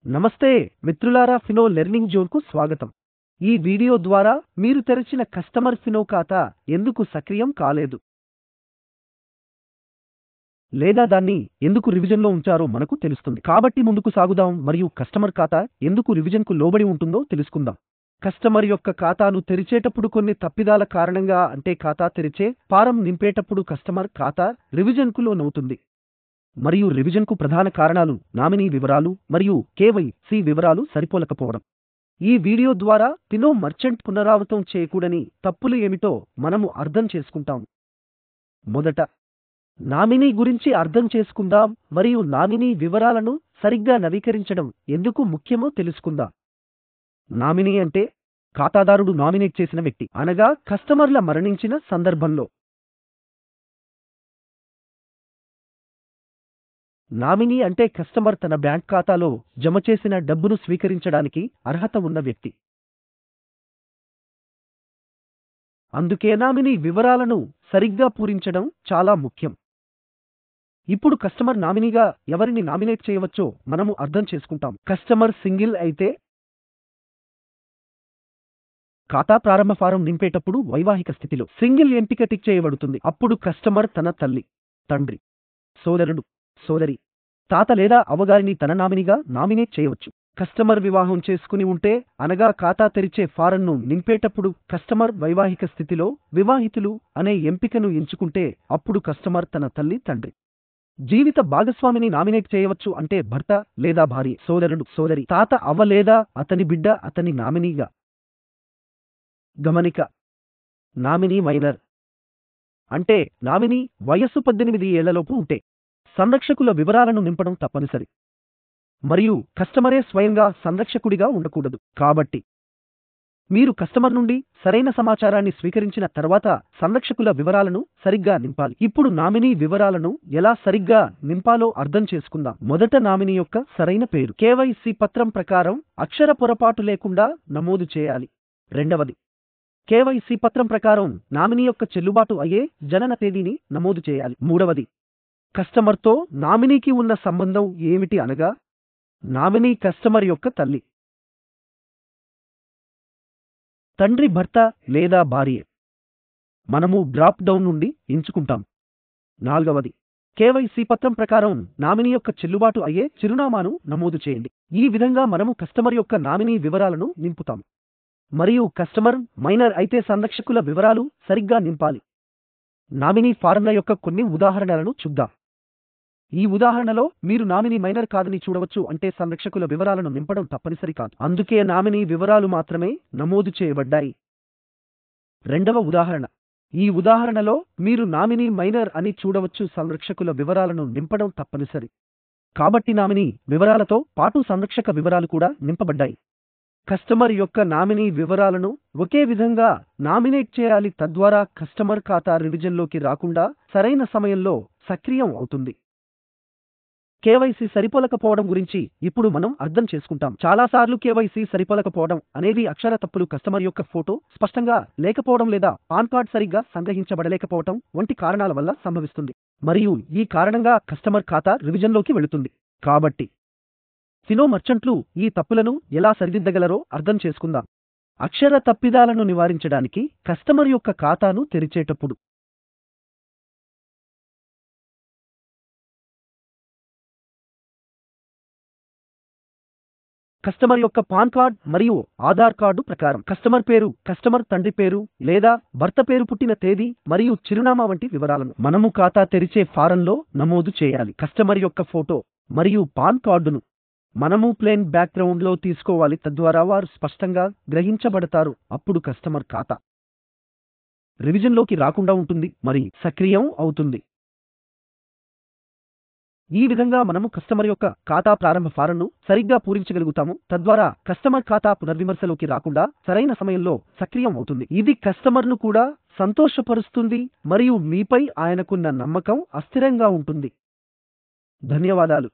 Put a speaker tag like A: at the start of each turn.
A: నమస్తే మిత్రులారా, Fino learning జోన్కు స్వాగతం. ఈ వీడియో ద్వారా మీరు తెరిచిన కస్టమర్ ఫినో ఖాతా ఎందుకు సక్రియం కాలేదు లేదా దాన్ని ఎందుకు రివిజన్లో ఉంచారో మనకు తెలుస్తుంది. కాబట్టి ముందుకు సాగుదాం మరియు కస్టమర్ ఖాతా ఎందుకు రివిజన్కు లోబడి ఉంటుందో తెలుసుకుందాం. కస్టమర్ యొక్క ఖాతాను తెరిచేటప్పుడు కొన్ని తప్పిదాల కారణంగా, అంటే ఖాతా తెరిచే ఫారం నింపేటప్పుడు కస్టమర్ ఖాతా రివిజన్కు లోనవుతుంది. మరియు రివిజన్కు ప్రధాన కారణాలు నామినీ వివరాలు మరియు కేవైసీ వివరాలు సరిపోలకపోవడం. ఈ వీడియో ద్వారా ఫినో మర్చెంట్ పునరావృతం చేయకూడని తప్పులు ఏమిటో మనము అర్థం చేసుకుంటాం. మొదట నామినీ గురించి అర్థం చేసుకుందాం మరియు నామినీ వివరాలను సరిగ్గా నవీకరించడం ఎందుకు ముఖ్యమో తెలుసుకుందాం. నామినీ అంటే ఖాతాదారుడు నామినేట్ చేసిన వ్యక్తి, అనగా కస్టమర్ల మరణించిన సందర్భంలో. నామినీ అంటే కస్టమర్ తన బ్యాంక్ ఖాతాలో జమ చేసిన డబ్బును స్వీకరించడానికి అర్హత ఉన్న వ్యక్తి. అందుకే నామినీ వివరాలను సరిగ్గా పూరించడం చాలా ముఖ్యం. ఇప్పుడు కస్టమర్ నామినీగా ఎవరిని నామినేట్ చేయవచ్చో మనము అర్థం చేసుకుంటాం. కస్టమర్ సింగిల్ అయితే ఖాతా ప్రారంభ ఫారం నింపేటప్పుడు వైవాహిక స్థితిలో సింగిల్ ఎంపిక టిక్ చేయబడుతుంది. అప్పుడు కస్టమర్ తన తల్లి, తండ్రి, సోదరుడు, సోదరి, తాత లేదా అవ్వగారిని తన నామినీగా నామినేట్ చేయవచ్చు. కస్టమర్ వివాహం చేసుకుని ఉంటే, అనగా ఖాతా తెరిచే ఫారంను నింపేటప్పుడు కస్టమర్ వైవాహిక స్థితిలో వివాహితులు అనే ఎంపికను ఎంచుకుంటే అప్పుడు కస్టమర్ తన తల్లి, తండ్రి, జీవిత భాగస్వామిని నామినేట్ చేయవచ్చు, అంటే భర్త లేదా భార్య, సోదరుడు, సోదరి, తాత, అవ్వ లేదా అతని బిడ్డ అతని నామినీగా. గమనిక: నామినీ మైనర్ అంటే నామినీ వయస్సు 18 ఏళ్లలోపు ఉంటే సంరక్షకుల వివరాలను నింపడం తప్పనిసరి, మరియు కస్టమరే స్వయంగా సంరక్షకుడిగా ఉండకూడదు. కాబట్టి మీరు కస్టమర్ నుండి సరైన సమాచారాన్ని స్వీకరించిన తర్వాత సంరక్షకుల వివరాలను సరిగ్గా నింపాలి. ఇప్పుడు నామినీ వివరాలను ఎలా సరిగ్గా నింపాలో అర్థం చేసుకుందాం. మొదట నామినీ యొక్క సరైన పేరు కేవైసీ పత్రం ప్రకారం అక్షర పొరపాటు లేకుండా నమోదు చేయాలి. రెండవది, కేవైసీ పత్రం ప్రకారం నామినీ యొక్క చెల్లుబాటు అయ్యే జనన తేదీని నమోదు చేయాలి. మూడవది, కస్టమర్తో నామినీకి ఉన్న సంబంధం ఏమిటి, అనగా నామినీ కస్టమర్ యొక్క తల్లి, తండ్రి, భర్త లేదా భార్య. మనము డ్రాప్ డౌన్ నుండి ఎంచుకుంటాం. నాలుగవది, కేవైసీ పత్రం ప్రకారం నామినీ యొక్క చెల్లుబాటు అయ్యే చిరునామాను నమోదు చేయండి. ఈ విధంగా మనము కస్టమర్ యొక్క నామినీ వివరాలను నింపుతాం. మరియు కస్టమర్ మైనర్ అయితే సంరక్షకుల వివరాలు సరిగ్గా నింపాలి. నామినీ ఫారంల యొక్క కొన్ని ఉదాహరణలను చూద్దాం. ఈ ఉదాహరణలో మీరు నామినీ మైనర్ కాదని చూడవచ్చు, అంటే సంరక్షకుల వివరాలను నింపడం తప్పనిసరి కాదు, అందుకే నామినీ వివరాలు మాత్రమే నమోదు చేయబడ్డాయి. రెండవ ఉదాహరణ: ఈ ఉదాహరణలో మీరు నామినీ మైనర్ అని చూడవచ్చు, సంరక్షకుల వివరాలను నింపడం తప్పనిసరి, కాబట్టి నామినీ వివరాలతో పాటు సంరక్షక వివరాలు కూడా నింపబడ్డాయి. కస్టమర్ యొక్క నామినీ వివరాలను ఒకే విధంగా నామినేట్ చేయాలి, తద్వారా కస్టమర్ ఖాతా రివిజన్లోకి రాకుండా సరైన సమయంలో సక్రియం అవుతుంది. కేవైసీ సరిపోలకపోవడం గురించి ఇప్పుడు మనం అర్థం చేసుకుంటాం. చాలాసార్లు కేవైసీ సరిపోలకపోవడం అనేది అక్షర తప్పులు, కస్టమర్ యొక్క ఫోటో స్పష్టంగా లేకపోవడం లేదా పాన్ కార్డ్ సరిగ్గా సంగ్రహించబడలేకపోవడం వంటి కారణాల వల్ల సంభవిస్తుంది, మరియు ఈ కారణంగా కస్టమర్ ఖాతా రివిజన్లోకి వెళుతుంది. కాబట్టి ఫినో మర్చెంట్లు ఈ తప్పులను ఎలా సరిదిద్దగలరో అర్థం చేసుకుందాం. అక్షర తప్పిదాలను నివారించడానికి కస్టమర్ యొక్క ఖాతాను తెరిచేటప్పుడు కస్టమర్ యొక్క పాన్ కార్డ్ మరియు ఆధార్ కార్డు ప్రకారం కస్టమర్ పేరు, కస్టమర్ తండ్రి పేరు లేదా భర్త పేరు, పుట్టిన తేదీ మరియు చిరునామా వంటి వివరాలను మనము ఖాతా తెరిచే ఫారంలో నమోదు చేయాలి. కస్టమర్ యొక్క ఫోటో మరియు పాన్ కార్డును మనము ప్లేన్ బ్యాక్గ్రౌండ్లో తీసుకోవాలి, తద్వారా వారు స్పష్టంగా గ్రహించబడతారు. అప్పుడు కస్టమర్ ఖాతా రివిజన్లోకి రాకుండా ఉంటుంది మరియు సక్రియం అవుతుంది. ఈ విధంగా మనము కస్టమర్ యొక్క ఖాతా ప్రారంభ ఫారంను సరిగ్గా పూరించగలుగుతాము, తద్వారా కస్టమర్ ఖాతా పునర్విమర్శలోకి రాకుండా సరైన సమయంలో సక్రియం అవుతుంది. ఇది కస్టమర్ను కూడా సంతోషపరుస్తుంది మరియు మీపై ఆయనకున్న నమ్మకం అస్థిరంగా ఉంటుంది. ధన్యవాదాలు.